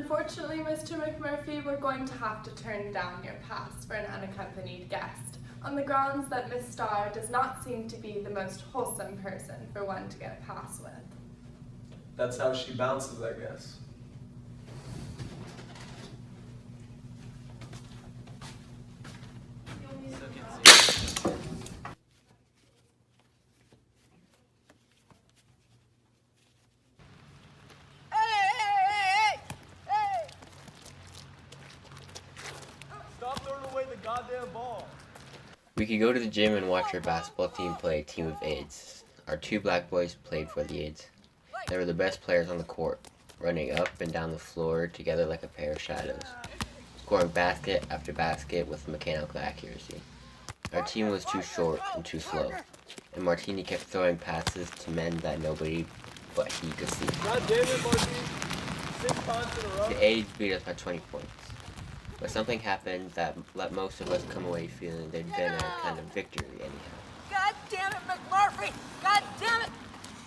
Unfortunately, Mr. McMurphy, we're going to have to turn down your pass for an unaccompanied guest, on the grounds that Miss Starr does not seem to be the most wholesome person for one to get a pass with. That's how she bounces, I guess. Stop throwing away the goddamn ball. We could go to the gym and watch our basketball team play a team of aides. Our two black boys played for the aides. They were the best players on the court, running up and down the floor together like a pair of shadows, scoring basket after basket with mechanical accuracy. Our team was too short and too slow, and Martini kept throwing passes to men that nobody but he could see. God damn it, Martini. 6 times in a row. The aides beat us by 20 points. But something happened that let most of us come away feeling there'd been a kind of victory anyhow. God damn it, McMurphy! God damn it!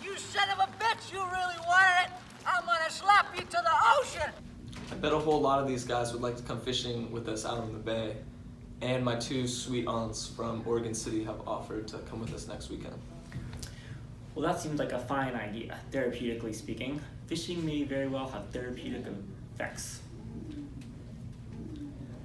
You son of a bitch, you really wanted it! I'm gonna slap you to the ocean! I bet a whole lot of these guys would like to come fishing with us out on the bay. And my 2 sweet aunts from Oregon City have offered to come with us next weekend. Well, that seems like a fine idea, therapeutically speaking. Fishing may very well have therapeutic effects.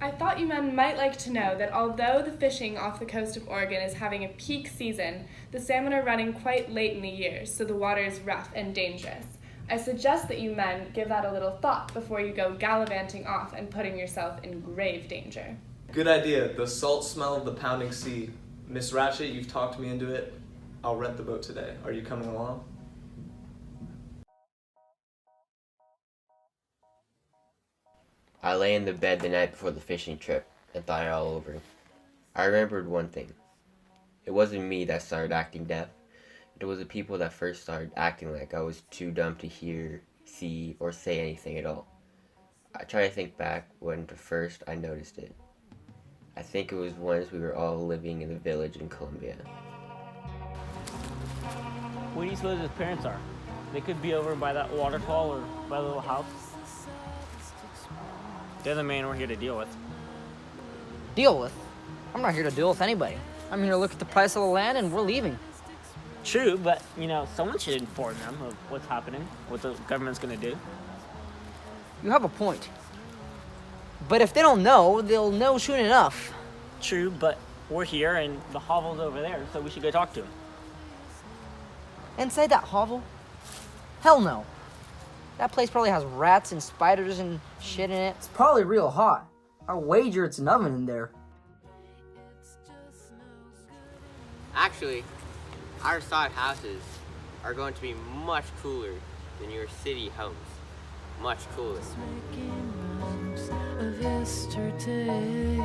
I thought you men might like to know that although the fishing off the coast of Oregon is having a peak season, the salmon are running quite late in the year, so the water is rough and dangerous. I suggest that you men give that a little thought before you go gallivanting off and putting yourself in grave danger. Good idea. The salt smell of the pounding sea. Miss Ratchet, you've talked me into it. I'll rent the boat today. Are you coming along? I lay in the bed the night before the fishing trip and thought it all over. I remembered one thing. It wasn't me that started acting deaf. It was the people that first started acting like I was too dumb to hear, see, or say anything at all. I try to think back when first I noticed it. I think it was once we were all living in the village in Columbia. Where do you suppose his parents are? They could be over by that waterfall or by the little house. They're the man we're here to deal with. Deal with? I'm not here to deal with anybody. I'm here to look at the price of the land and we're leaving. True, but, someone should inform them of what's happening, what the government's gonna do. You have a point. But if they don't know, they'll know soon enough. True, but we're here and the hovel's over there, so we should go talk to him. Inside that hovel? Hell no. That place probably has rats and spiders and shit in it. It's probably real hot. I'll wager it's an oven in there. Actually, our sod houses are going to be much cooler than your city homes. Much cooler. Of yesterday.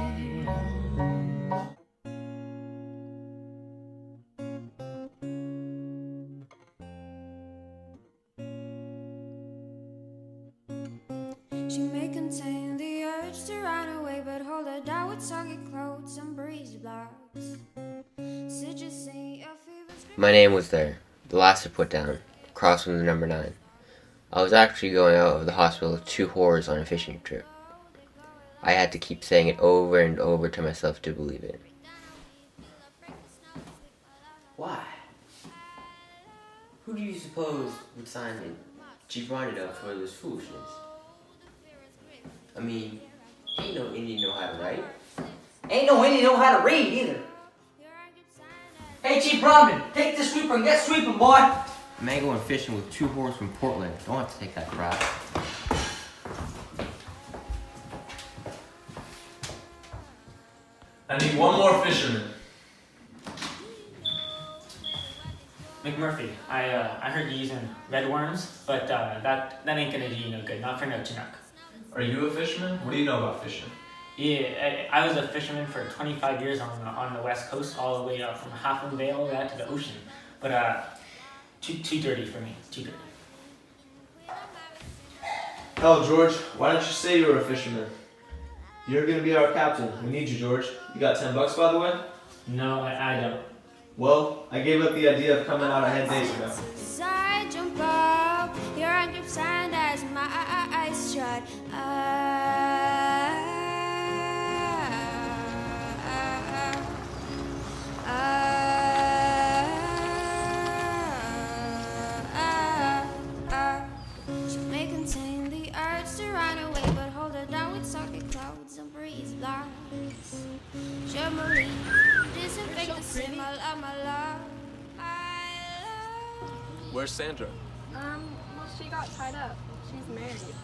She may contain the urge to run away, but hold her down with soggy clothes and breeze blocks. So just say your favorite. My name was there, the last to put down, across from the number 9. I was actually going out of the hospital with 2 whores on a fishing trip. I had to keep saying it over and over to myself to believe it. Why? Who do you suppose would sign a Gibraltar for this foolishness? I mean, ain't no Indian know how to write. Ain't no Indian know how to read either. Hey, Chief Bromden, take this sweeper and get sweeping, boy. I'm going fishing with 2 whores from Portland. Don't have to take that crap. I need one more fisherman. McMurphy, I heard you using red worms, but that ain't gonna do you no good, not for no Chinook. Are you a fisherman? What do you know about fishing? Yeah, I was a fisherman for 25 years on the west coast, all the way up from Half Moon Bay all the way out to the ocean. But too dirty for me, too dirty. Hell, George, why don't you say you were a fisherman? You're gonna be our captain. We need you, George. You got $10, by the way? No, I don't. Well, I gave up the idea of coming out ahead days ago. Side jump up, your 100% as my eyes try She may contain the urge to run away, but hold her down with socket clouds and breeze blocks. Germany, disinfect the smell of my love. I love. Where's Sandra? Well, she got tied up. She's married.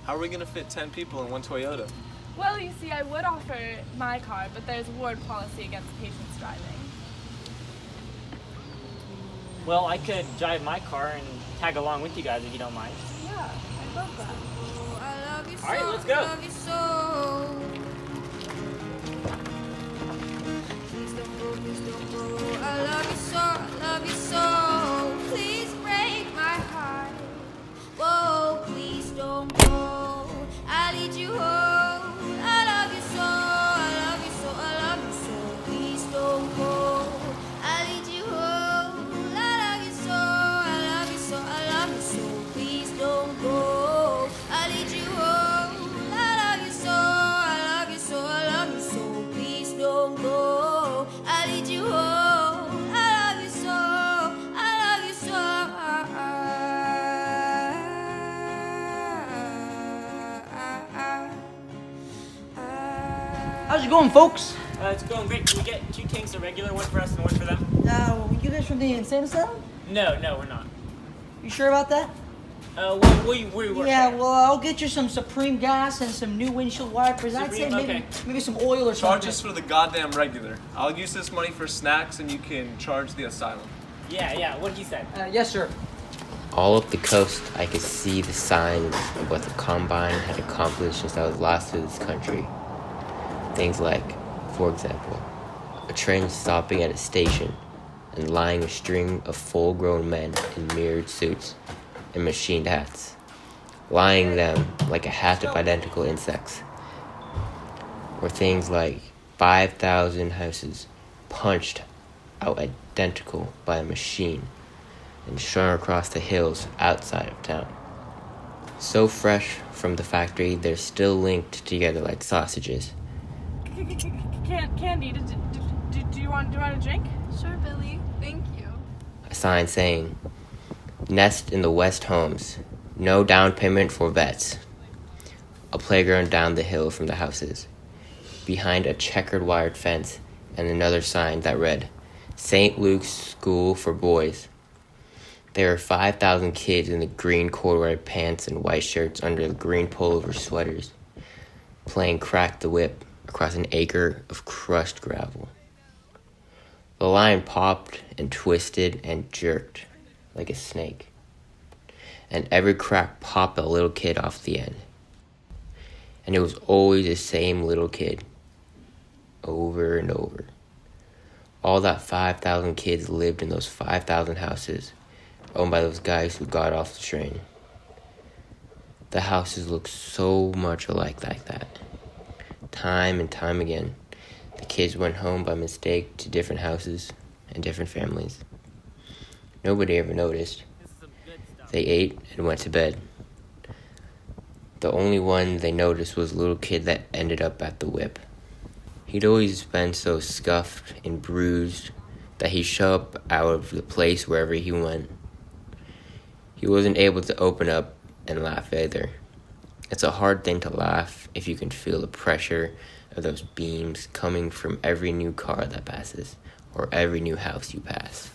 How are we gonna fit 10 people in one Toyota? Well, you see, I would offer my car, but there's a ward policy against patients driving. Well, I could drive my car and tag along with you guys if you don't mind. Yeah, I love that. Oh, I love you so. All right, let's go. I love you so. Please don't go, please don't go. I love you so, I love you so. Please break my heart. Whoa, please don't go. I need you home. I love you so, I love you so, I love you so. Please don't go. I need you home. I love you so, I love you so, I love you so. Please don't go. I need you home. I love you so, I love you so, I love you so. Please don't go. I need you home. I love you so, I love you so. How's it going, folks? It's going great. Can we get 2 tanks of regular, one for us and one for them? You guys from the insane asylum? No, we're not. You sure about that? We work Yeah, there. well, I'll get you some Supreme gas and some new windshield wipers. I'd say Supreme, maybe, okay. maybe some oil or Charge something. us for the goddamn regular. I'll use this money for snacks and you can charge the asylum. Yeah, what he said. Yes, sir. All up the coast, I could see the signs of what the Combine had accomplished since I was lost to this country. Things like, for example, a train stopping at a station and lying a string of full-grown men in mirrored suits and machined hats, lying them like a hatch of identical insects. Or things like 5,000 houses punched out identical by a machine and strung across the hills outside of town. So fresh from the factory, they're still linked together like sausages. Candy, do you want a drink? Sure, Billy. Thank you. A sign saying, "Nest in the West Homes. No down payment for vets." A playground down the hill from the houses, behind a checkered wired fence, and another sign that read, "St. Luke's School for Boys." There are 5,000 kids in the green corduroy pants and white shirts under the green pullover sweaters, playing Crack the Whip across an acre of crushed gravel. The line popped and twisted and jerked like a snake, and every crack popped a little kid off the end. And it was always the same little kid, over and over. All that 5,000 kids lived in those 5,000 houses, owned by those guys who got off the train. The houses looked so much alike like that. Time and time again, the kids went home by mistake to different houses and different families. Nobody ever noticed. They ate and went to bed. The only one they noticed was a little kid that ended up at the whip. He'd always been so scuffed and bruised that he'd show up out of the place wherever he went. He wasn't able to open up and laugh either. It's a hard thing to laugh if you can feel the pressure of those beams coming from every new car that passes or every new house you pass.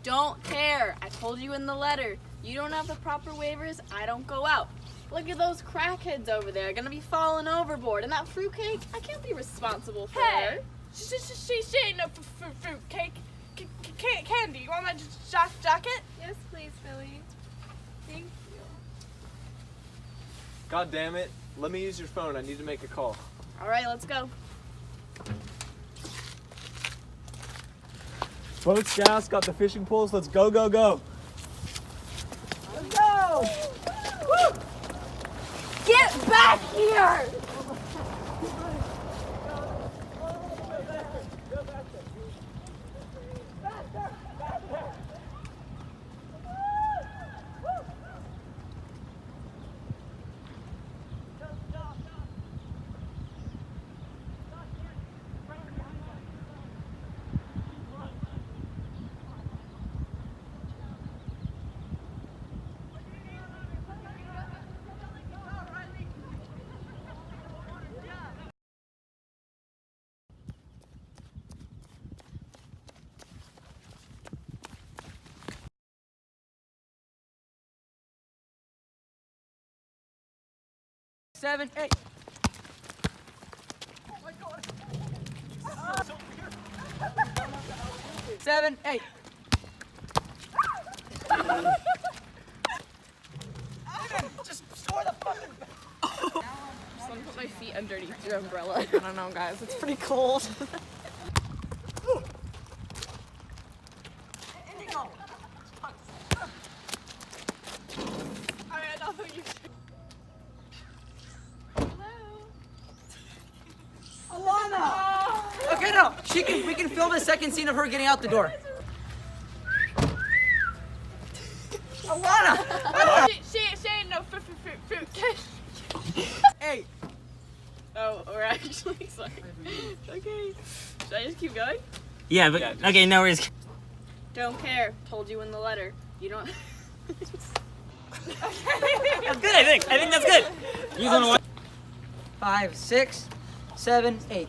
Don't care. I told you in the letter. You don't have the proper waivers, I don't go out. Look at those crackheads over there, gonna be falling overboard. And that fruitcake, I can't be responsible for her. She ain't no fruitcake. Candy, you want my jacket? Yes, please, Billy. Thank you. God damn it. Let me use your phone. I need to make a call. All right, let's go. Boats, gas, got the fishing poles. Let's go, go, go. Let's go! Woo! Get back here! 7, 8. Oh my God. 7, 8. Just store the fucking. I just want to put my feet underneath your umbrella. I don't know, guys. It's pretty cold. Okay, no. We can film a second scene of her getting out the door. Alana! She ain't no fruit. Hey. Oh, we're actually sorry. Okay. Should I just keep going? Yeah, but okay, no worries. Don't care. Told you in the letter. You don't. That's good, I think. I think that's good. You gonna watch? 5, 6, 7, 8.